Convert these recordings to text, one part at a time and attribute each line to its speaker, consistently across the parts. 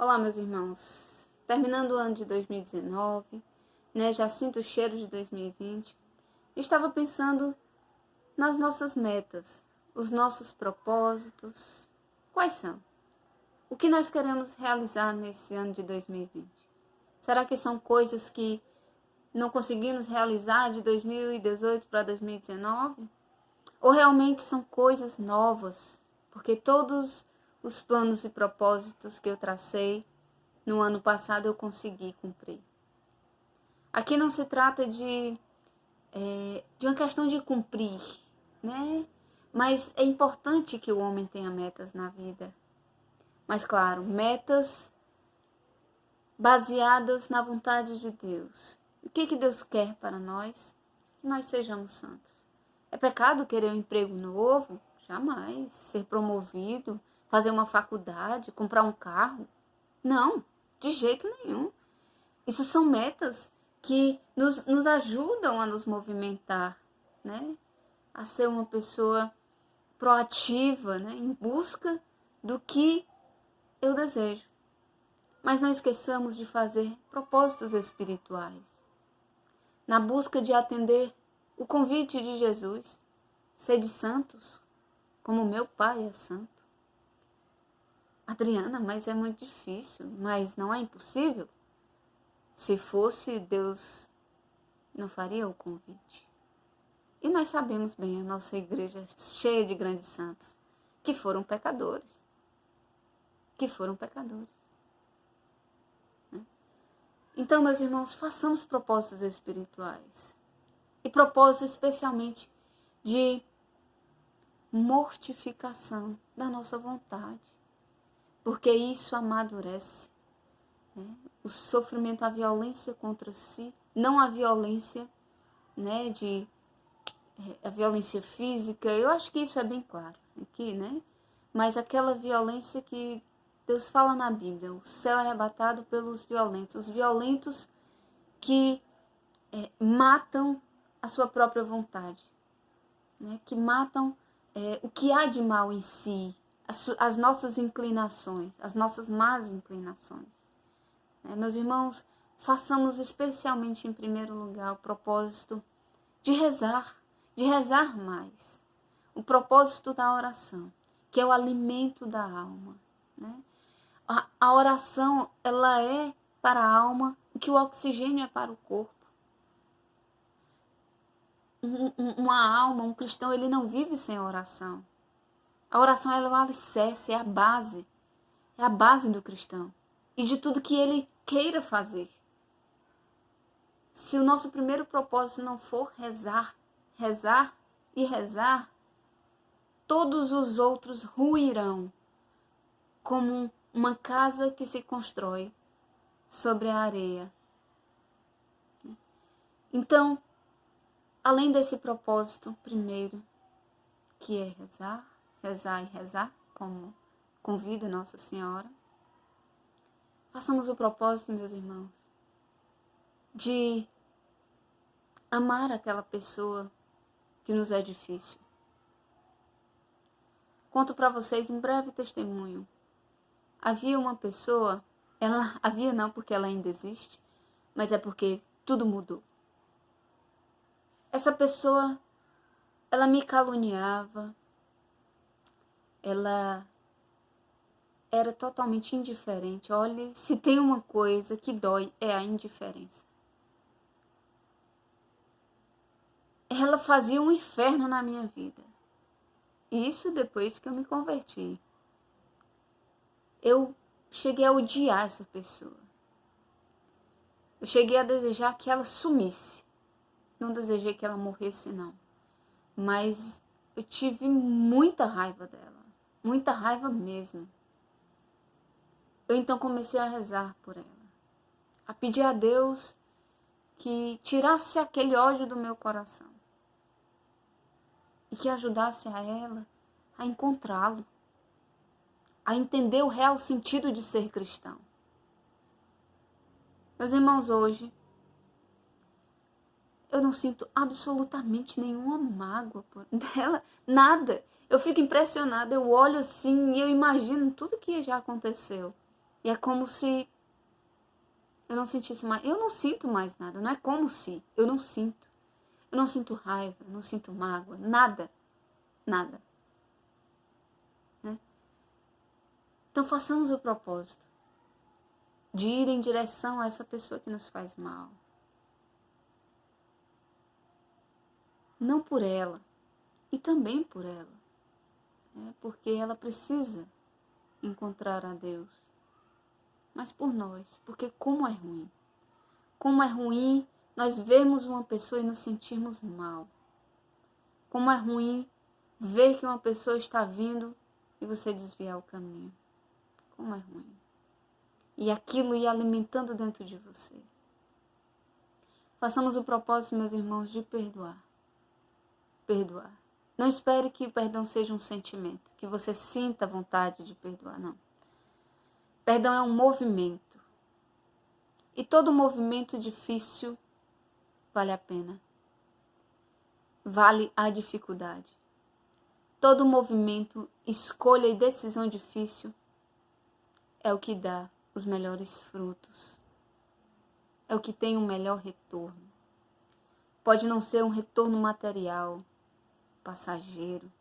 Speaker 1: Olá, meus irmãos. Terminando o ano de 2019, já sinto o cheiro de 2020. Estava pensando nas nossas metas, os nossos propósitos. Quais são? O que nós queremos realizar nesse ano de 2020? Será que são coisas que não conseguimos realizar de 2018 para 2019? Ou realmente são coisas novas? Porque todos os planos e propósitos que eu tracei no ano passado eu consegui cumprir. Aqui não se trata de uma questão de cumprir, né? Mas é importante que o homem tenha metas na vida. Mas claro, metas baseadas na vontade de Deus. O que Deus quer para nós? Que nós sejamos santos. É pecado querer um emprego novo? Jamais. Ser promovido, fazer uma faculdade, comprar um carro? Não, de jeito nenhum. Isso são metas que nos ajudam a nos movimentar, né? A ser uma pessoa proativa, né? Em busca do que eu desejo. Mas não esqueçamos de fazer propósitos espirituais. Na busca de atender o convite de Jesus, sede santos, como meu Pai é santo. Adriana, mas é muito difícil, mas não é impossível? Se fosse, Deus não faria o convite. E nós sabemos bem, a nossa igreja é cheia de grandes santos, que foram pecadores. Então, meus irmãos, façamos propósitos espirituais. E propósitos especialmente de mortificação da nossa vontade. Porque isso amadurece. Né? O sofrimento, a violência contra si, não a violência, né, a violência física, eu acho que isso é bem claro aqui, né? Mas aquela violência que Deus fala na Bíblia, o céu é arrebatado pelos violentos, os violentos que matam a sua própria vontade, né? Que matam o que há de mal em si, as nossas inclinações, as nossas más inclinações. Meus irmãos, façamos especialmente em primeiro lugar o propósito de rezar mais. O propósito da oração, que é o alimento da alma. Né? A oração, ela é para a alma o que o oxigênio é para o corpo. Uma alma, um cristão, ele não vive sem oração. A oração ela é o alicerce, é a base do cristão. E de tudo que ele queira fazer. Se o nosso primeiro propósito não for rezar, todos os outros ruirão, como uma casa que se constrói sobre a areia. Então, além desse propósito primeiro, que é rezar, como convida Nossa Senhora, façamos o propósito, meus irmãos, de amar aquela pessoa que nos é difícil. Conto para vocês um breve testemunho. Havia uma pessoa, havia não porque ela ainda existe, mas é porque tudo mudou. Essa pessoa, ela me caluniava, ela era totalmente indiferente. Olha, se tem uma coisa que dói, é a indiferença. Ela fazia um inferno na minha vida. Isso depois que eu me converti. Eu cheguei a odiar essa pessoa. Eu cheguei a desejar que ela sumisse. Não desejei que ela morresse, não. Mas eu tive muita raiva dela. Muita raiva mesmo. Eu então comecei a rezar por ela. A pedir a Deus que tirasse aquele ódio do meu coração. E que ajudasse a ela a encontrá-lo. A entender o real sentido de ser cristão. Meus irmãos, hoje, eu não sinto absolutamente nenhuma mágoa por dela, nada. Eu fico impressionada, eu olho assim e eu imagino tudo que já aconteceu. E é como se eu não sentisse mais. Eu não sinto mais nada. Não é como se. Eu não sinto. Eu não sinto raiva, eu não sinto mágoa. Nada. Nada. Né? Então façamos o propósito de ir em direção a essa pessoa que nos faz mal. Não por ela. E também por ela. Né? Porque ela precisa encontrar a Deus. Mas por nós. Porque como é ruim. Como é ruim nós vermos uma pessoa e nos sentirmos mal. Como é ruim ver que uma pessoa está vindo e você desviar o caminho. Como é ruim. E aquilo ir alimentando dentro de você. Façamos o propósito, meus irmãos, de perdoar. Perdoar. Não espere que o perdão seja um sentimento, que você sinta vontade de perdoar, não. Perdão é um movimento. E todo movimento difícil vale a pena. Vale a dificuldade. Todo movimento, escolha e decisão difícil é o que dá os melhores frutos. É o que tem o melhor retorno. Pode não ser um retorno material, passageiro,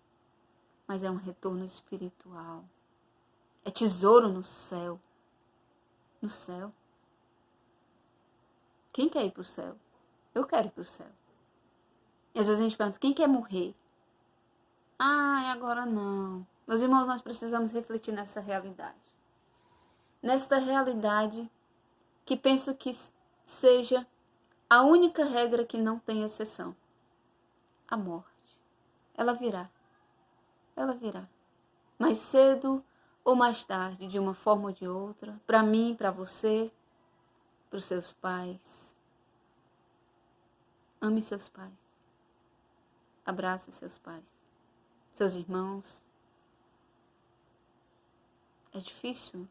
Speaker 1: mas é um retorno espiritual. É tesouro no céu. No céu. Quem quer ir para o céu? Eu quero ir para o céu. E às vezes a gente pergunta, quem quer morrer? Ai, agora não. Meus irmãos, nós precisamos refletir nessa realidade. Nesta realidade que penso que seja a única regra que não tem exceção. A morte. Ela virá. Ela virá. Mais cedo ou mais tarde, de uma forma ou de outra. Para mim, para você, para os seus pais. Ame seus pais. Abrace seus pais. Seus irmãos. É difícil?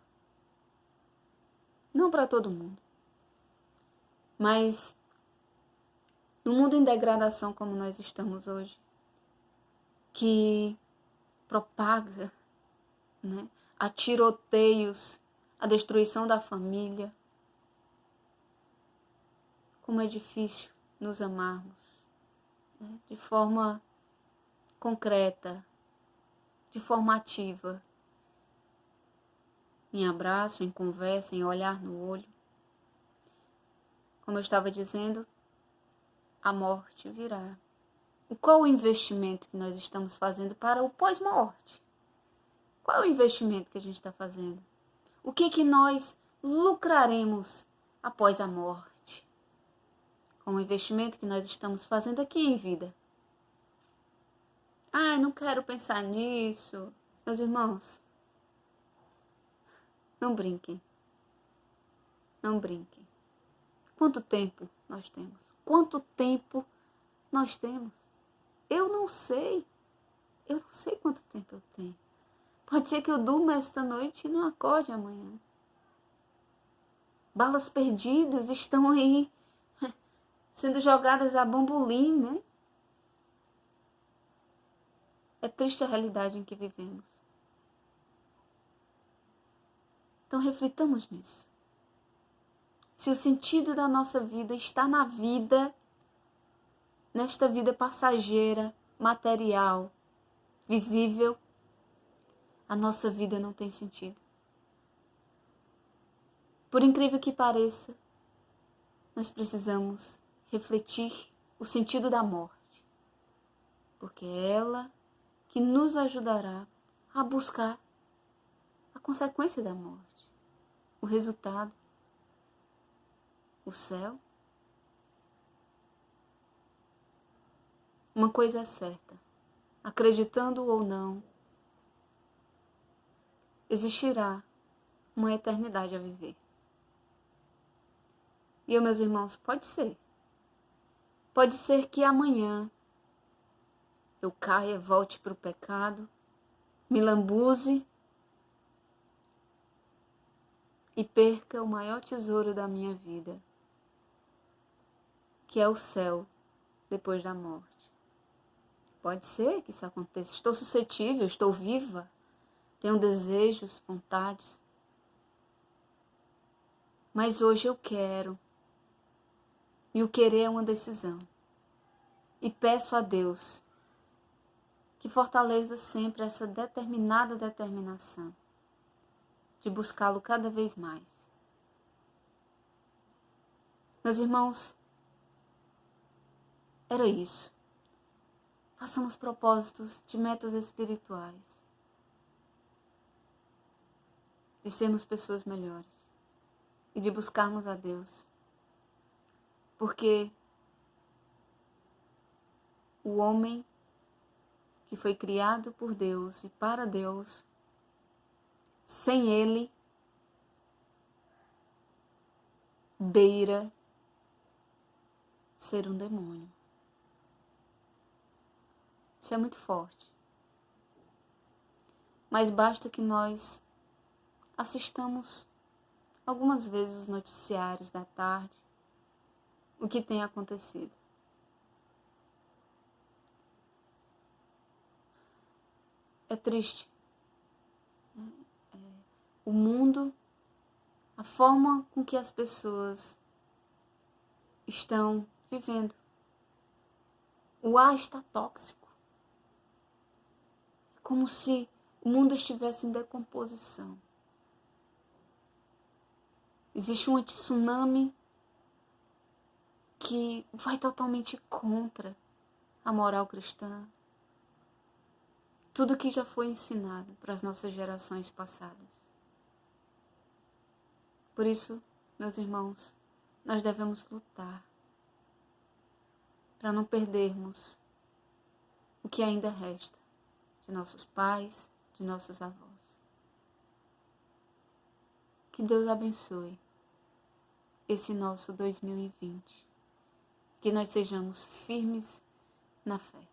Speaker 1: Não para todo mundo. Mas no mundo em degradação como nós estamos hoje, que propaga, né, a tiroteios, a destruição da família, como é difícil nos amarmos, né, de forma concreta, de forma ativa, em abraço, em conversa, em olhar no olho. Como eu estava dizendo, a morte virá. E qual o investimento que nós estamos fazendo para o pós-morte? Qual é o investimento que a gente está fazendo? O que nós lucraremos após a morte? Com o investimento que nós estamos fazendo aqui em vida. Ah, não quero pensar nisso. Meus irmãos, não brinquem. Não brinquem. Quanto tempo nós temos? Quanto tempo nós temos? Eu não sei. Eu não sei quanto tempo eu tenho. Pode ser que eu durma esta noite e não acorde amanhã. Balas perdidas estão aí sendo jogadas a bambolim, né? É triste a realidade em que vivemos. Então reflitamos nisso. Se o sentido da nossa vida está na vida, nesta vida passageira, material, visível, a nossa vida não tem sentido. Por incrível que pareça, nós precisamos refletir o sentido da morte, porque é ela que nos ajudará a buscar a consequência da morte, o resultado, o céu. Uma coisa é certa, acreditando ou não, existirá uma eternidade a viver. E eu, meus irmãos, pode ser. Pode ser que amanhã eu caia, volte para o pecado, me lambuze e perca o maior tesouro da minha vida, que é o céu depois da morte. Pode ser que isso aconteça. Estou suscetível, estou viva, tenho desejos, vontades. Mas hoje eu quero. E o querer é uma decisão. E peço a Deus que fortaleça sempre essa determinada determinação de buscá-lo cada vez mais. Meus irmãos, era isso. Façamos propósitos de metas espirituais, de sermos pessoas melhores e de buscarmos a Deus. Porque o homem que foi criado por Deus e para Deus, sem Ele, beira ser um demônio. Isso é muito forte. Mas basta que nós assistamos algumas vezes os noticiários da tarde, o que tem acontecido. É triste. O mundo, a forma com que as pessoas estão vivendo. O ar está tóxico. É como se o mundo estivesse em decomposição. Existe um tsunami que vai totalmente contra a moral cristã. Tudo que já foi ensinado para as nossas gerações passadas. Por isso, meus irmãos, nós devemos lutar para não perdermos o que ainda resta de nossos pais, de nossos avós. Que Deus abençoe esse nosso 2020. Que nós sejamos firmes na fé.